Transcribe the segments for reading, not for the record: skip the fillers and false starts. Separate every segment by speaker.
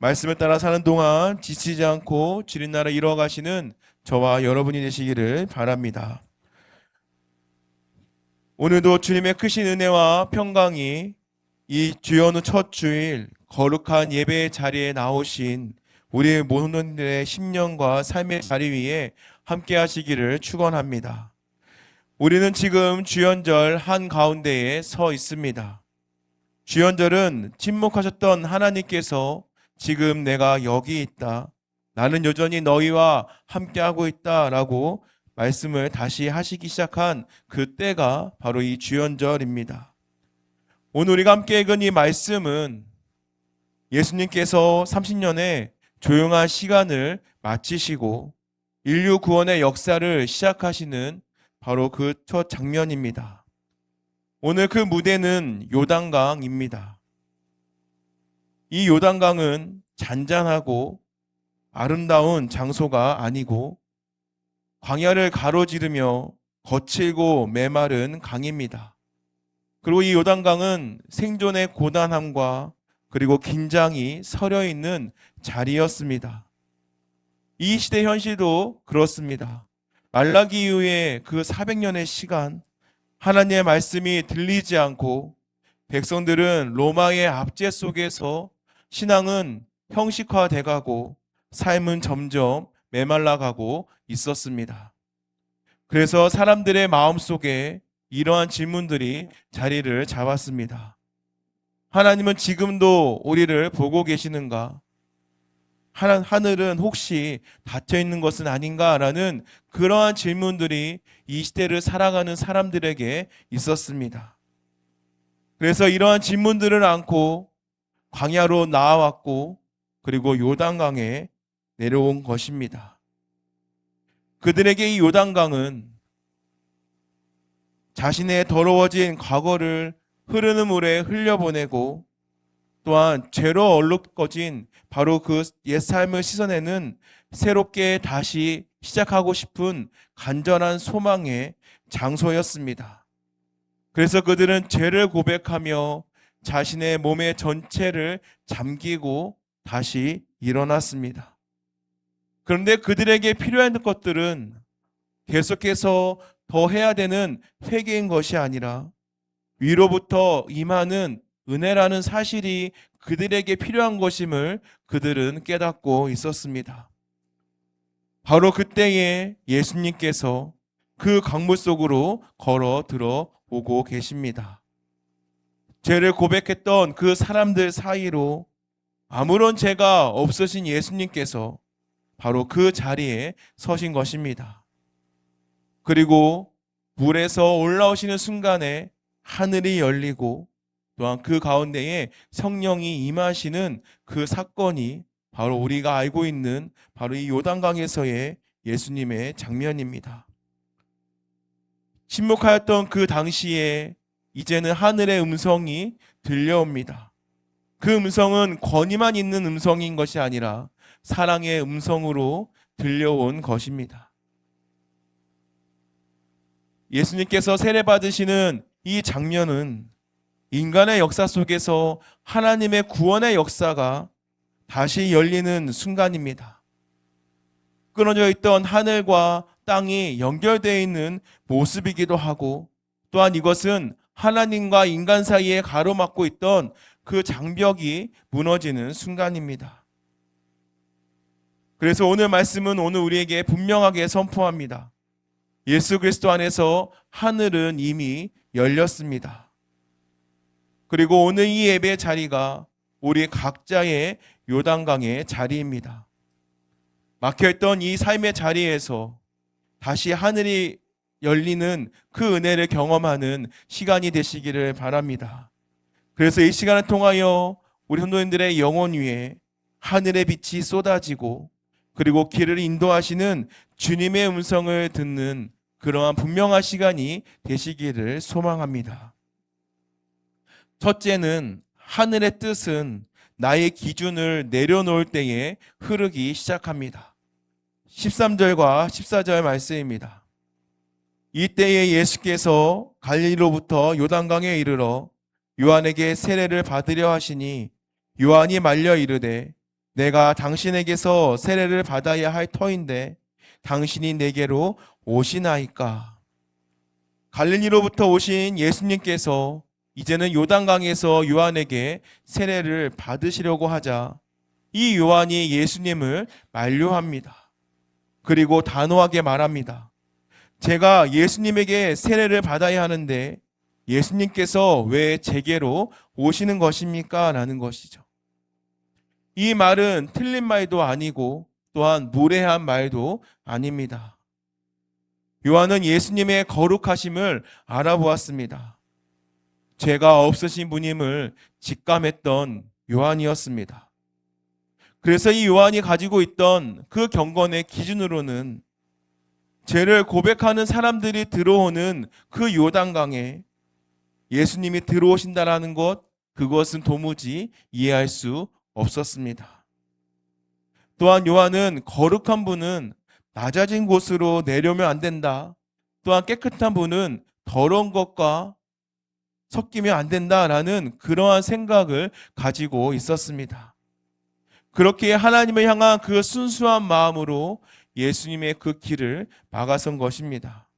Speaker 1: 말씀을 따라 사는 동안 지치지 않고 주님 나라 이루어가시는 저와 여러분이 되시기를 바랍니다. 오늘도 주님의 크신 은혜와 평강이 이 주연의 첫 주일 거룩한 예배의 자리에 나오신 우리 모든들의 심령과 삶의 자리 위에 함께 하시기를 축원합니다. 우리는 지금 주연절 한가운데에 서 있습니다. 주연절은 침묵하셨던 하나님께서 지금 내가 여기 있다, 나는 여전히 너희와 함께하고 있다라고 말씀을 다시 하시기 시작한 그 때가 바로 이 주연절입니다. 오늘 우리가 함께 읽은 이 말씀은 예수님께서 30년의 조용한 시간을 마치시고 인류 구원의 역사를 시작하시는 바로 그 첫 장면입니다. 오늘 그 무대는 요단강입니다. 이 요단강은 잔잔하고 아름다운 장소가 아니고 광야를 가로지르며 거칠고 메마른 강입니다. 그리고 이 요단강은 생존의 고단함과 그리고 긴장이 서려 있는 자리였습니다. 이 시대 현실도 그렇습니다. 말라기 이후에 그 400년의 시간, 하나님의 말씀이 들리지 않고 백성들은 로마의 압제 속에서 신앙은 형식화돼가고 삶은 점점 메말라가고 있었습니다. 그래서 사람들의 마음속에 이러한 질문들이 자리를 잡았습니다. 하나님은 지금도 우리를 보고 계시는가? 하늘은 혹시 닫혀 있는 것은 아닌가라는 그러한 질문들이 이 시대를 살아가는 사람들에게 있었습니다. 그래서 이러한 질문들을 안고 광야로 나아왔고 그리고 요단강에 내려온 것입니다. 그들에게 이 요단강은 자신의 더러워진 과거를 흐르는 물에 흘려보내고 또한 죄로 얼룩거진 바로 그 옛삶을 씻어내는 새롭게 다시 시작하고 싶은 간절한 소망의 장소였습니다. 그래서 그들은 죄를 고백하며 자신의 몸의 전체를 잠기고 다시 일어났습니다. 그런데 그들에게 필요한 것들은 계속해서 더 해야 되는 회개인 것이 아니라 위로부터 임하는 은혜라는 사실이 그들에게 필요한 것임을 그들은 깨닫고 있었습니다. 바로 그때에 예수님께서 그 강물 속으로 걸어 들어오고 계십니다. 죄를 고백했던 그 사람들 사이로 아무런 죄가 없으신 예수님께서 바로 그 자리에 서신 것입니다. 그리고 물에서 올라오시는 순간에 하늘이 열리고 또한 그 가운데에 성령이 임하시는 그 사건이 바로 우리가 알고 있는 바로 이 요단강에서의 예수님의 장면입니다. 침묵하였던 그 당시에 이제는 하늘의 음성이 들려옵니다. 그 음성은 권위만 있는 음성인 것이 아니라 사랑의 음성으로 들려온 것입니다. 예수님께서 세례받으시는 이 장면은 인간의 역사 속에서 하나님의 구원의 역사가 다시 열리는 순간입니다. 끊어져 있던 하늘과 땅이 연결되어 있는 모습이기도 하고 또한 이것은 하나님과 인간 사이에 가로막고 있던 그 장벽이 무너지는 순간입니다. 그래서 오늘 말씀은 오늘 우리에게 분명하게 선포합니다. 예수 그리스도 안에서 하늘은 이미 열렸습니다. 그리고 오늘 이 예배 자리가 우리 각자의 요단강의 자리입니다. 막혀있던 이 삶의 자리에서 다시 하늘이 열리는 그 은혜를 경험하는 시간이 되시기를 바랍니다. 그래서 이 시간을 통하여 우리 성도님들의 영혼 위에 하늘의 빛이 쏟아지고 그리고 길을 인도하시는 주님의 음성을 듣는 그러한 분명한 시간이 되시기를 소망합니다. 첫째는 하늘의 뜻은 나의 기준을 내려놓을 때에 흐르기 시작합니다. 13절과 14절 말씀입니다. 이때에 예수께서 갈릴리로부터 요단강에 이르러 요한에게 세례를 받으려 하시니 요한이 말려 이르되 내가 당신에게서 세례를 받아야 할 터인데 당신이 내게로 오시나이까? 갈릴리로부터 오신 예수님께서 이제는 요단강에서 요한에게 세례를 받으시려고 하자 이 요한이 예수님을 만류합니다. 그리고 단호하게 말합니다. 제가 예수님에게 세례를 받아야 하는데 예수님께서 왜 제게로 오시는 것입니까? 라는 것이죠. 이 말은 틀린 말도 아니고 또한 무례한 말도 아닙니다. 요한은 예수님의 거룩하심을 알아보았습니다. 죄가 없으신 분임을 직감했던 요한이었습니다. 그래서 이 요한이 가지고 있던 그 경건의 기준으로는 죄를 고백하는 사람들이 들어오는 그 요단강에 예수님이 들어오신다라는 것, 그것은 도무지 이해할 수 없었습니다. 또한 요한은 거룩한 분은 낮아진 곳으로 내려오면 안 된다. 또한 깨끗한 분은 더러운 것과 섞이면 안 된다라는 그러한 생각을 가지고 있었습니다. 그렇게 하나님을 향한 그 순수한 마음으로 예수님의 그 길을 막아선 것입니다.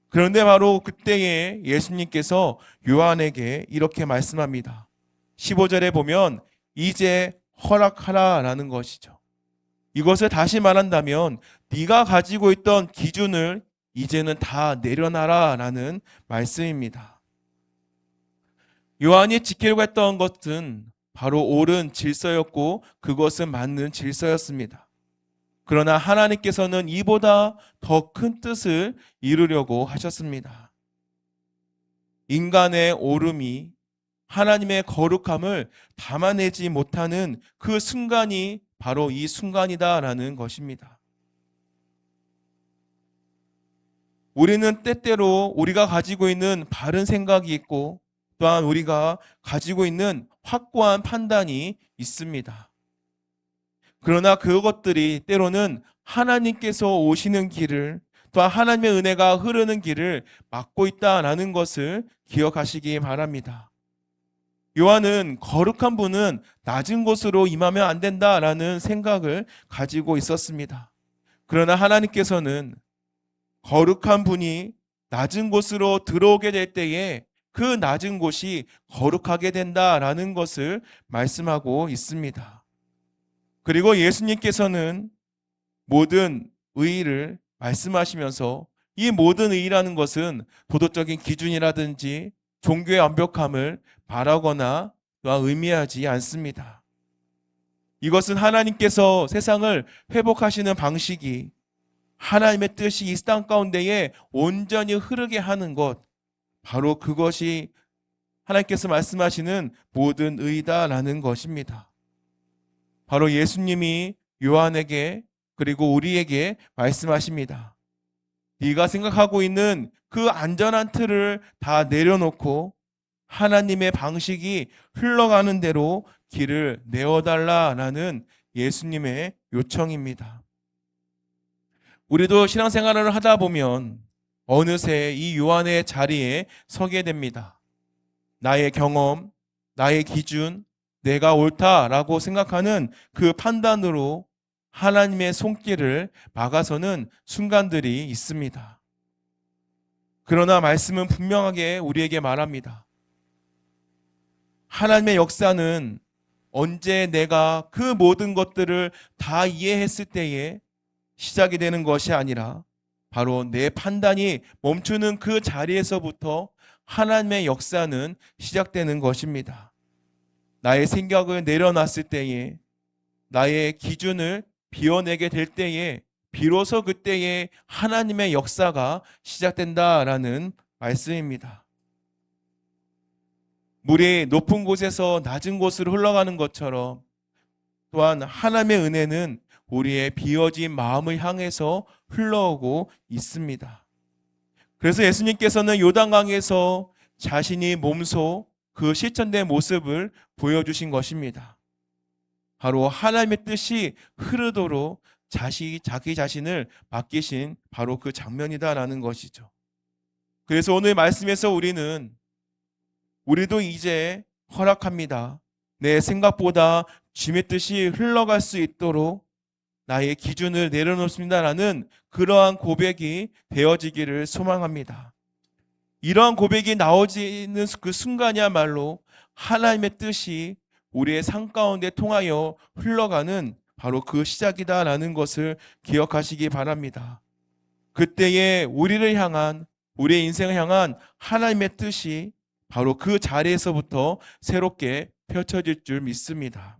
Speaker 1: 그런데 바로 그때에 예수님께서 요한에게 이렇게 말씀합니다. 15절에 보면 이제 허락하라라는 것이죠. 이것을 다시 말한다면 네가 가지고 있던 기준을 이제는 다 내려놔라라는 말씀입니다. 요한이 지키려고 했던 것은 바로 옳은 질서였고 그것은 맞는 질서였습니다. 그러나 하나님께서는 이보다 더 큰 뜻을 이루려고 하셨습니다. 인간의 옳음이 하나님의 거룩함을 담아내지 못하는 그 순간이 바로 이 순간이다라는 것입니다. 우리는 때때로 우리가 가지고 있는 바른 생각이 있고 또한 우리가 가지고 있는 확고한 판단이 있습니다. 그러나 그것들이 때로는 하나님께서 오시는 길을 또한 하나님의 은혜가 흐르는 길을 막고 있다라는 것을 기억하시기 바랍니다. 요한은 거룩한 분은 낮은 곳으로 임하면 안 된다라는 생각을 가지고 있었습니다. 그러나 하나님께서는 거룩한 분이 낮은 곳으로 들어오게 될 때에 그 낮은 곳이 거룩하게 된다라는 것을 말씀하고 있습니다. 그리고 예수님께서는 모든 의의를 말씀하시면서 이 모든 의의라는 것은 도덕적인 기준이라든지 종교의 완벽함을 바라거나 또한 의미하지 않습니다. 이것은 하나님께서 세상을 회복하시는 방식이 하나님의 뜻이 이 땅 가운데에 온전히 흐르게 하는 것, 바로 그것이 하나님께서 말씀하시는 모든 의다라는 것입니다. 바로 예수님이 요한에게 그리고 우리에게 말씀하십니다. 네가 생각하고 있는 그 안전한 틀을 다 내려놓고 하나님의 방식이 흘러가는 대로 길을 내어달라라는 예수님의 요청입니다. 우리도 신앙생활을 하다 보면 어느새 이 요한의 자리에 서게 됩니다. 나의 경험, 나의 기준, 내가 옳다라고 생각하는 그 판단으로 하나님의 손길을 막아서는 순간들이 있습니다. 그러나 말씀은 분명하게 우리에게 말합니다. 하나님의 역사는 언제 내가 그 모든 것들을 다 이해했을 때에 시작이 되는 것이 아니라 바로 내 판단이 멈추는 그 자리에서부터 하나님의 역사는 시작되는 것입니다. 나의 생각을 내려놨을 때에 나의 기준을 비워내게 될 때에 비로소 그때에 하나님의 역사가 시작된다라는 말씀입니다. 물이 높은 곳에서 낮은 곳으로 흘러가는 것처럼 또한 하나님의 은혜는 우리의 비워진 마음을 향해서 흘러오고 있습니다. 그래서 예수님께서는 요단강에서 자신이 몸소 그 실천된 모습을 보여주신 것입니다. 바로 하나님의 뜻이 흐르도록 자기 자신을 맡기신 바로 그 장면이다라는 것이죠. 그래서 오늘 말씀에서 우리도 이제 허락합니다. 내 생각보다 주님의 뜻이 흘러갈 수 있도록 나의 기준을 내려놓습니다라는 그러한 고백이 되어지기를 소망합니다. 이러한 고백이 나오지는 그 순간이야말로 하나님의 뜻이 우리의 삶 가운데 통하여 흘러가는 바로 그 시작이다라는 것을 기억하시기 바랍니다. 그때에 우리를 향한, 우리의 인생을 향한 하나님의 뜻이 바로 그 자리에서부터 새롭게 펼쳐질 줄 믿습니다.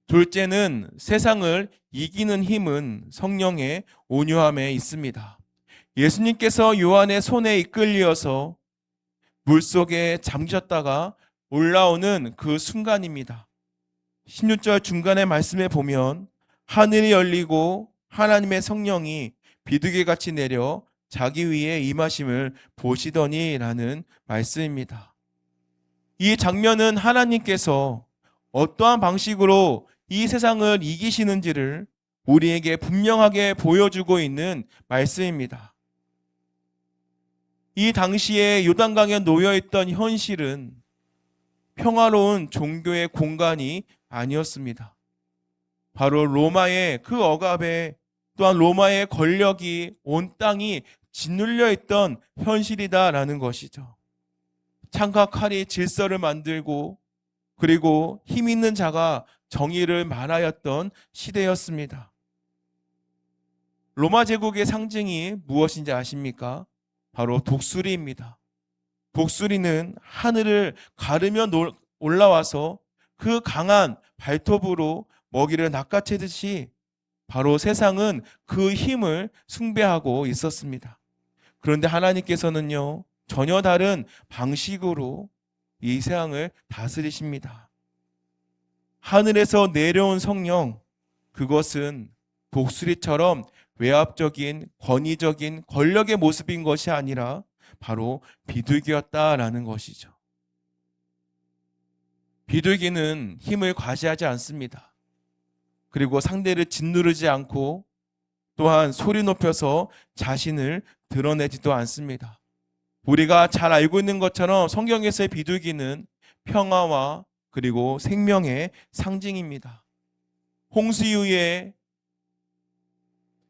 Speaker 1: 둘째는 세상을 이기는 힘은 성령의 온유함에 있습니다. 예수님께서 요한의 손에 이끌려서 물속에 잠기셨다가 올라오는 그 순간입니다. 16절 중간의 말씀에 보면 하늘이 열리고 하나님의 성령이 비둘기같이 내려 자기 위에 임하심을 보시더니 라는 말씀입니다. 이 장면은 하나님께서 어떠한 방식으로 이 세상을 이기시는지를 우리에게 분명하게 보여주고 있는 말씀입니다. 이 당시에 요단강에 놓여있던 현실은 평화로운 종교의 공간이 아니었습니다. 바로 로마의 그 억압에, 또한 로마의 권력이 온 땅이 짓눌려 있던 현실이다라는 것이죠. 창과 칼이 질서를 만들고 그리고 힘 있는 자가 정의를 말하였던 시대였습니다. 로마 제국의 상징이 무엇인지 아십니까? 바로 독수리입니다. 독수리는 하늘을 가르며 올라와서 그 강한 발톱으로 먹이를 낚아채듯이 바로 세상은 그 힘을 숭배하고 있었습니다. 그런데 하나님께서는요, 전혀 다른 방식으로 이 세상을 다스리십니다. 하늘에서 내려온 성령, 그것은 독수리처럼 외압적인, 권위적인 권력의 모습인 것이 아니라 바로 비둘기였다라는 것이죠. 비둘기는 힘을 과시하지 않습니다. 그리고 상대를 짓누르지 않고 또한 소리 높여서 자신을 드러내지도 않습니다. 우리가 잘 알고 있는 것처럼 성경에서의 비둘기는 평화와 그리고 생명의 상징입니다. 홍수 이후에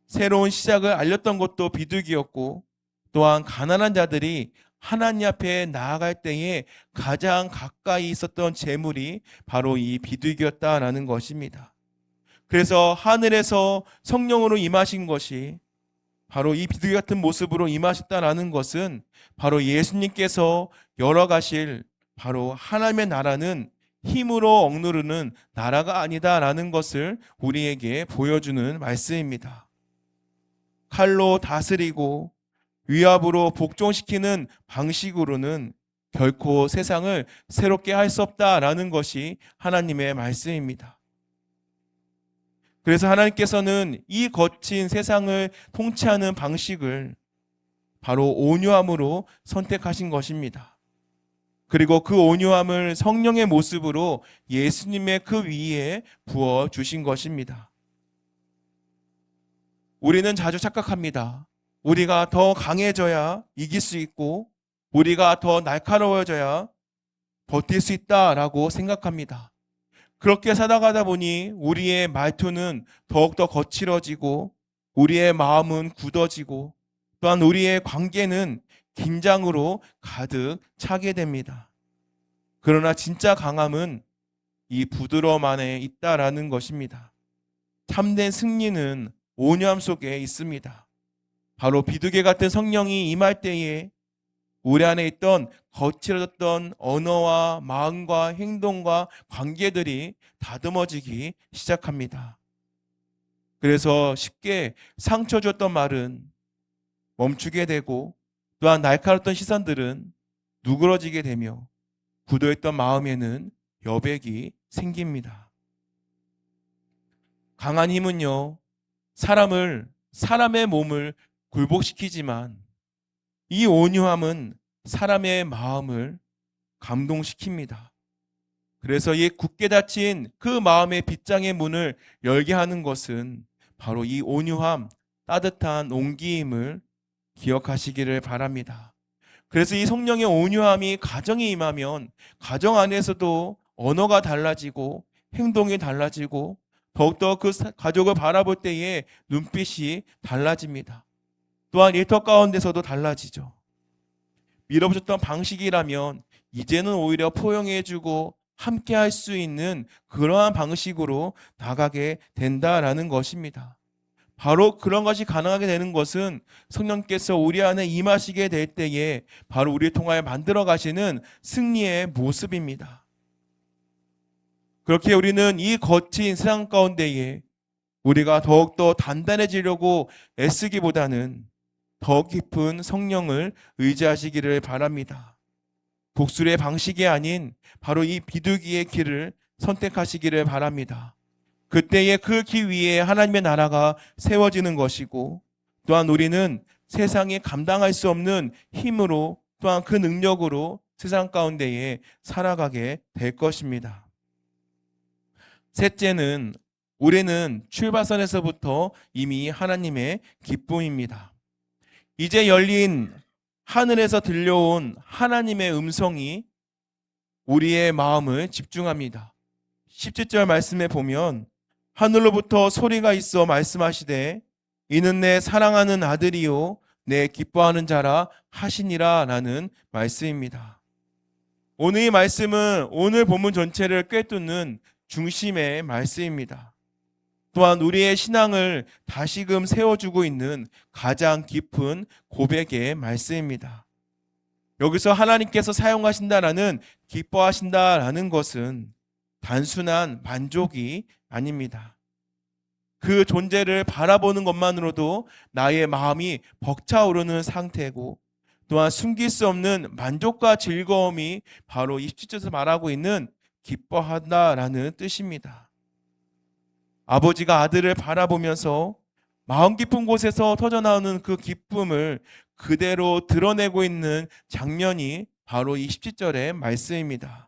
Speaker 1: 새로운 시작을 알렸던 것도 비둘기였고, 또한 가난한 자들이 하나님 앞에 나아갈 때에 가장 가까이 있었던 재물이 바로 이 비둘기였다라는 것입니다. 그래서 하늘에서 성령으로 임하신 것이 바로 이 비둘기 같은 모습으로 임하셨다라는 것은 바로 예수님께서 열어가실 바로 하나님의 나라는 힘으로 억누르는 나라가 아니다라는 것을 우리에게 보여주는 말씀입니다. 칼로 다스리고 위압으로 복종시키는 방식으로는 결코 세상을 새롭게 할 수 없다라는 것이 하나님의 말씀입니다. 그래서 하나님께서는 이 거친 세상을 통치하는 방식을 바로 온유함으로 선택하신 것입니다. 그리고 그 온유함을 성령의 모습으로 예수님의 그 위에 부어주신 것입니다. 우리는 자주 착각합니다. 우리가 더 강해져야 이길 수 있고 우리가 더 날카로워져야 버틸 수 있다라고 생각합니다. 그렇게 살아가다 보니 우리의 말투는 더욱더 거칠어지고 우리의 마음은 굳어지고 또한 우리의 관계는 긴장으로 가득 차게 됩니다. 그러나 진짜 강함은 이 부드러움 안에 있다라는 것입니다. 참된 승리는 온유함 속에 있습니다. 바로 비둘기 같은 성령이 임할 때에 우리 안에 있던 거칠어졌던 언어와 마음과 행동과 관계들이 다듬어지기 시작합니다. 그래서 쉽게 상처 줬던 말은 멈추게 되고 또한 날카로웠던 시선들은 누그러지게 되며 굳어있던 마음에는 여백이 생깁니다. 강한 힘은요, 사람의 몸을 굴복시키지만 이 온유함은 사람의 마음을 감동시킵니다. 그래서 이 굳게 닫힌 그 마음의 빗장의 문을 열게 하는 것은 바로 이 온유함, 따뜻한 온기임을 기억하시기를 바랍니다. 그래서 이 성령의 온유함이 가정에 임하면 가정 안에서도 언어가 달라지고 행동이 달라지고 더욱더 그 가족을 바라볼 때의 눈빛이 달라집니다. 또한 일터 가운데서도 달라지죠. 밀어붙였던 방식이라면 이제는 오히려 포용해주고 함께 할 수 있는 그러한 방식으로 나가게 된다라는 것입니다. 바로 그런 것이 가능하게 되는 것은 성령께서 우리 안에 임하시게 될 때에 바로 우리를 통하여 만들어 가시는 승리의 모습입니다. 그렇게 우리는 이 거친 세상 가운데에 우리가 더욱더 단단해지려고 애쓰기보다는 더 깊은 성령을 의지하시기를 바랍니다. 복술의 방식이 아닌 바로 이 비둘기의 길을 선택하시기를 바랍니다. 그때에 그 길 위에 하나님의 나라가 세워지는 것이고 또한 우리는 세상에 감당할 수 없는 힘으로 또한 그 능력으로 세상 가운데에 살아가게 될 것입니다. 셋째는 우리는 출발선에서부터 이미 하나님의 기쁨입니다. 이제 열린 하늘에서 들려온 하나님의 음성이 우리의 마음을 집중합니다. 17절 말씀에 보면 하늘로부터 소리가 있어 말씀하시되 이는 내 사랑하는 아들이요 내 기뻐하는 자라 하시니라 라는 말씀입니다. 오늘 이 말씀은 오늘 본문 전체를 꿰뚫는 중심의 말씀입니다. 또한 우리의 신앙을 다시금 세워주고 있는 가장 깊은 고백의 말씀입니다. 여기서 하나님께서 사용하신다라는 기뻐하신다라는 것은 단순한 만족이 아닙니다. 그 존재를 바라보는 것만으로도 나의 마음이 벅차오르는 상태고 또한 숨길 수 없는 만족과 즐거움이 바로 27절에서 말하고 있는 기뻐한다라는 뜻입니다. 아버지가 아들을 바라보면서 마음 깊은 곳에서 터져나오는 그 기쁨을 그대로 드러내고 있는 장면이 바로 이 17절의 말씀입니다.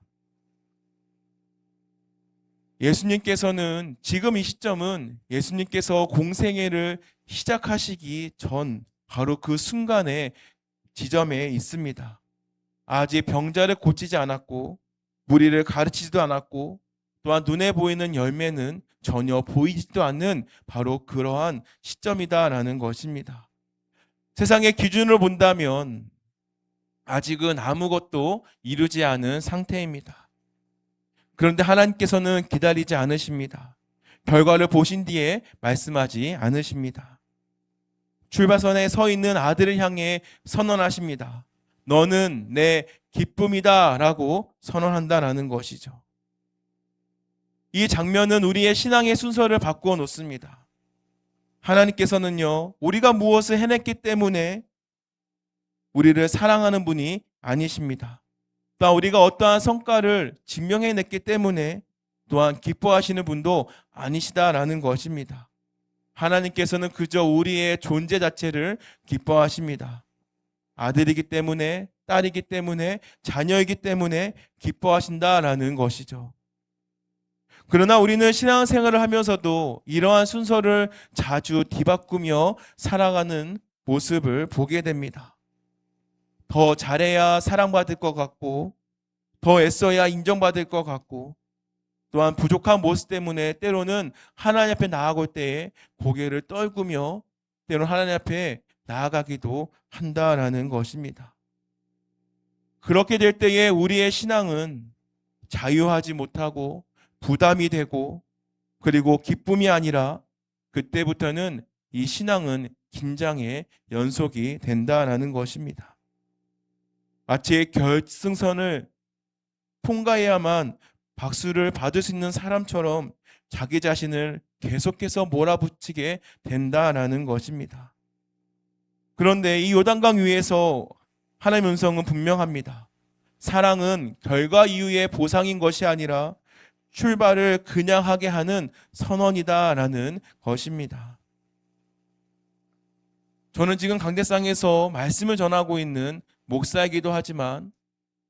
Speaker 1: 예수님께서는 지금 이 시점은 예수님께서 공생애를 시작하시기 전 바로 그 순간의 지점에 있습니다. 아직 병자를 고치지 않았고 무리를 가르치지도 않았고 또한 눈에 보이는 열매는 전혀 보이지도 않는 바로 그러한 시점이다라는 것입니다. 세상의 기준으로 본다면 아직은 아무것도 이루지 않은 상태입니다. 그런데 하나님께서는 기다리지 않으십니다. 결과를 보신 뒤에 말씀하지 않으십니다. 출발선에 서 있는 아들을 향해 선언하십니다. 너는 내 기쁨이다 라고 선언한다라는 것이죠. 이 장면은 우리의 신앙의 순서를 바꾸어 놓습니다. 하나님께서는요, 우리가 무엇을 해냈기 때문에 우리를 사랑하는 분이 아니십니다. 또한 우리가 어떠한 성과를 증명해냈기 때문에 또한 기뻐하시는 분도 아니시다라는 것입니다. 하나님께서는 그저 우리의 존재 자체를 기뻐하십니다. 아들이기 때문에, 딸이기 때문에, 자녀이기 때문에 기뻐하신다라는 것이죠. 그러나 우리는 신앙생활을 하면서도 이러한 순서를 자주 뒤바꾸며 살아가는 모습을 보게 됩니다. 더 잘해야 사랑받을 것 같고, 더 애써야 인정받을 것 같고, 또한 부족한 모습 때문에 때로는 하나님 앞에 나아갈 때에 고개를 떨구며 때로는 하나님 앞에 나아가기도 한다라는 것입니다. 그렇게 될 때에 우리의 신앙은 자유하지 못하고 부담이 되고 그리고 기쁨이 아니라 그때부터는 이 신앙은 긴장의 연속이 된다라는 것입니다. 마치 결승선을 통과해야만 박수를 받을 수 있는 사람처럼 자기 자신을 계속해서 몰아붙이게 된다라는 것입니다. 그런데 이 요단강 위에서 하나님의 음성은 분명합니다. 사랑은 결과 이후의 보상인 것이 아니라 출발을 그냥 하게 하는 선언이다라는 것입니다. 저는 지금 강대상에서 말씀을 전하고 있는 목사이기도 하지만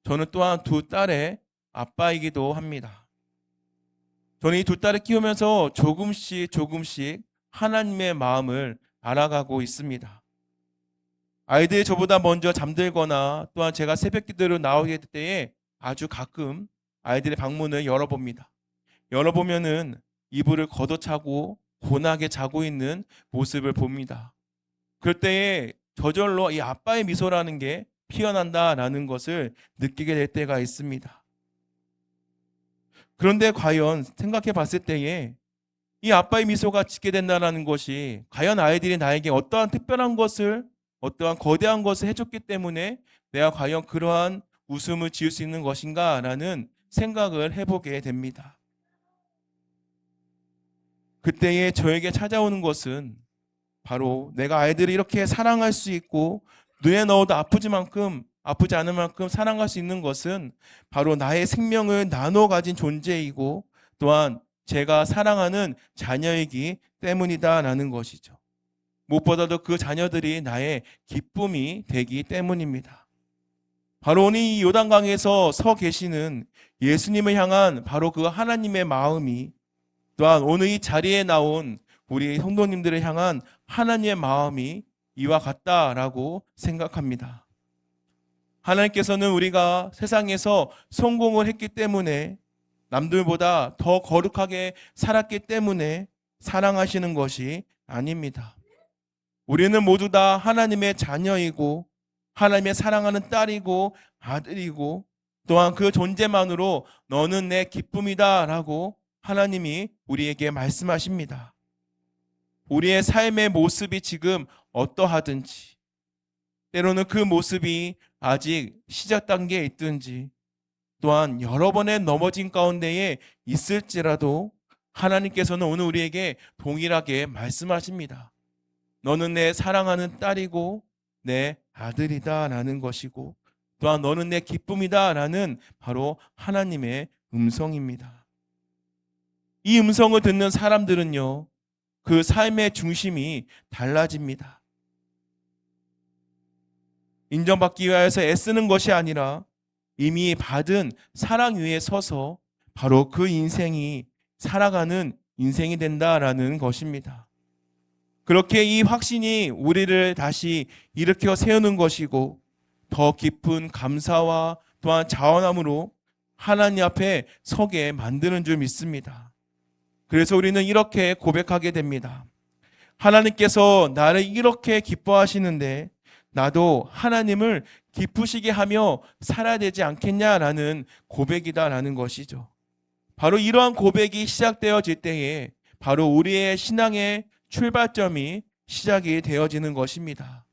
Speaker 1: 저는 또한 두 딸의 아빠이기도 합니다. 저는 이 두 딸을 키우면서 조금씩 하나님의 마음을 알아가고 있습니다. 아이들이 저보다 먼저 잠들거나 또한 제가 새벽 기도로 나오게 될 때에 아주 가끔 아이들의 방문을 열어봅니다. 열어보면은 이불을 걷어차고 고나게 자고 있는 모습을 봅니다. 그럴 때에 저절로 이 아빠의 미소라는 게 피어난다라는 것을 느끼게 될 때가 있습니다. 그런데 과연 생각해 봤을 때에 이 아빠의 미소가 짓게 된다는 것이 과연 아이들이 나에게 어떠한 특별한 것을, 어떠한 거대한 것을 해줬기 때문에 내가 과연 그러한 웃음을 지을 수 있는 것인가라는 생각을 해보게 됩니다. 그때에 저에게 찾아오는 것은 바로 내가 아이들을 이렇게 사랑할 수 있고 눈에 넣어도 아프지 않을 만큼 사랑할 수 있는 것은 바로 나의 생명을 나눠 가진 존재이고 또한 제가 사랑하는 자녀이기 때문이다라는 것이죠. 무엇보다도 그 자녀들이 나의 기쁨이 되기 때문입니다. 바로 오늘 이 요단강에서 서 계시는 예수님을 향한 바로 그 하나님의 마음이 또한 오늘 이 자리에 나온 우리 성도님들을 향한 하나님의 마음이 이와 같다라고 생각합니다. 하나님께서는 우리가 세상에서 성공을 했기 때문에 남들보다 더 거룩하게 살았기 때문에 사랑하시는 것이 아닙니다. 우리는 모두 다 하나님의 자녀이고 하나님의 사랑하는 딸이고 아들이고 또한 그 존재만으로 너는 내 기쁨이다 라고 하나님이 우리에게 말씀하십니다. 우리의 삶의 모습이 지금 어떠하든지 때로는 그 모습이 아직 시작 단계에 있든지 또한 여러 번의 넘어진 가운데에 있을지라도 하나님께서는 오늘 우리에게 동일하게 말씀하십니다. 너는 내 사랑하는 딸이고 내 아들이다 라는 것이고 또한 너는 내 기쁨이다 라는 바로 하나님의 음성입니다. 이 음성을 듣는 사람들은요, 그 삶의 중심이 달라집니다. 인정받기 위해서 애쓰는 것이 아니라 이미 받은 사랑 위에 서서 바로 그 인생이 살아가는 인생이 된다라는 것입니다. 그렇게 이 확신이 우리를 다시 일으켜 세우는 것이고 더 깊은 감사와 또한 자원함으로 하나님 앞에 서게 만드는 줄 믿습니다. 그래서 우리는 이렇게 고백하게 됩니다. 하나님께서 나를 이렇게 기뻐하시는데 나도 하나님을 기쁘시게 하며 살아야 되지 않겠냐라는 고백이다라는 것이죠. 바로 이러한 고백이 시작되어질 때에 바로 우리의 신앙의 출발점이 시작이 되어지는 것입니다.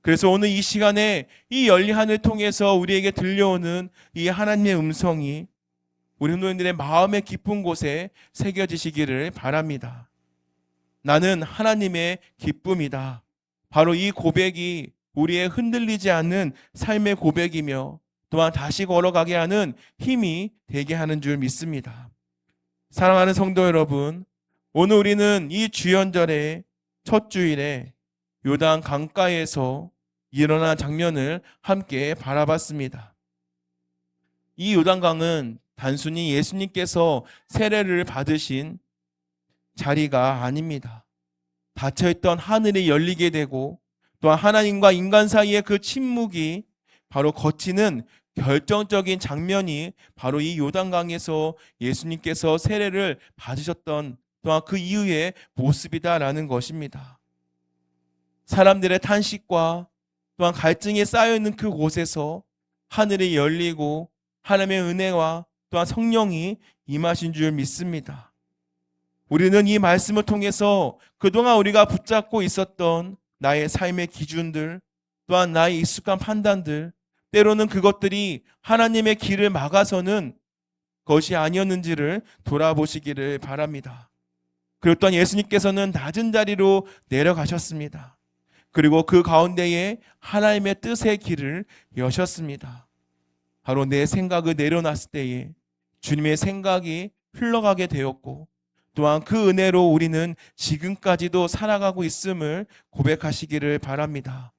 Speaker 1: 그래서 오늘 이 시간에 이 열린 하늘 통해서 우리에게 들려오는 이 하나님의 음성이 우리 성도님들의 마음의 깊은 곳에 새겨지시기를 바랍니다. 나는 하나님의 기쁨이다. 바로 이 고백이 우리의 흔들리지 않는 삶의 고백이며 또한 다시 걸어가게 하는 힘이 되게 하는 줄 믿습니다. 사랑하는 성도 여러분, 오늘 우리는 이 주연절의 첫 주일에 요단 강가에서 일어난 장면을 함께 바라봤습니다. 이 요단강은 단순히 예수님께서 세례를 받으신 자리가 아닙니다. 닫혀있던 하늘이 열리게 되고 또한 하나님과 인간 사이의 그 침묵이 바로 거치는 결정적인 장면이 바로 이 요단강에서 예수님께서 세례를 받으셨던 또한 그 이후의 모습이다라는 것입니다. 사람들의 탄식과 또한 갈증이 쌓여있는 그 곳에서 하늘이 열리고 하나님의 은혜와 또한 성령이 임하신 줄 믿습니다. 우리는 이 말씀을 통해서 그동안 우리가 붙잡고 있었던 나의 삶의 기준들 또한 나의 익숙한 판단들 때로는 그것들이 하나님의 길을 막아서는 것이 아니었는지를 돌아보시기를 바랍니다. 그리고 또한 예수님께서는 낮은 자리로 내려가셨습니다. 그리고 그 가운데에 하나님의 뜻의 길을 여셨습니다. 바로 내 생각을 내려놨을 때에 주님의 생각이 흘러가게 되었고 또한 그 은혜로 우리는 지금까지도 살아가고 있음을 고백하시기를 바랍니다.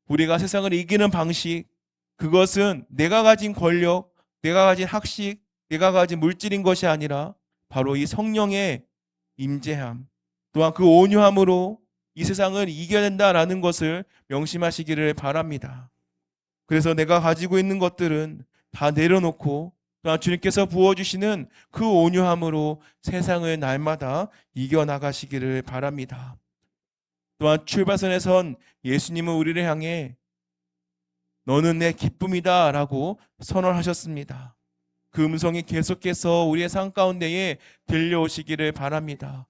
Speaker 1: 우리가 세상을 이기는 방식, 그것은 내가 가진 권력, 내가 가진 학식, 내가 가진 물질인 것이 아니라 바로 이 성령의 임재함, 또한 그 온유함으로 이 세상을 이겨낸다라는 것을 명심하시기를 바랍니다. 그래서 내가 가지고 있는 것들은 다 내려놓고 또한 주님께서 부어주시는 그 온유함으로 세상을 날마다 이겨나가시기를 바랍니다. 또한 출발선에 선 예수님은 우리를 향해 너는 내 기쁨이다 라고 선언하셨습니다. 그 음성이 계속해서 우리의 삶 가운데에 들려오시기를 바랍니다.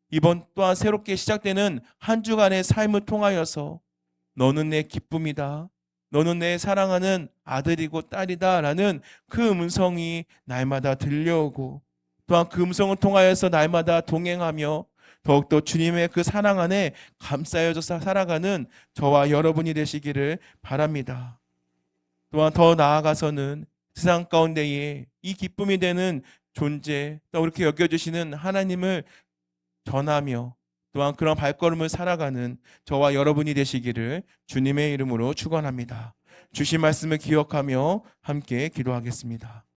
Speaker 1: 이번 또한 새롭게 시작되는 한 주간의 삶을 통하여서 너는 내 기쁨이다, 너는 내 사랑하는 아들이고 딸이다 라는 그 음성이 날마다 들려오고, 또한 그 음성을 통하여서 날마다 동행하며 더욱더 주님의 그 사랑 안에 감싸여져 살아가는 저와 여러분이 되시기를 바랍니다. 또한 더 나아가서는 세상 가운데에 이 기쁨이 되는 존재, 또 이렇게 여겨주시는 하나님을 전하며 또한 그런 발걸음을 살아가는 저와 여러분이 되시기를 주님의 이름으로 축원합니다. 주신 말씀을 기억하며 함께 기도하겠습니다.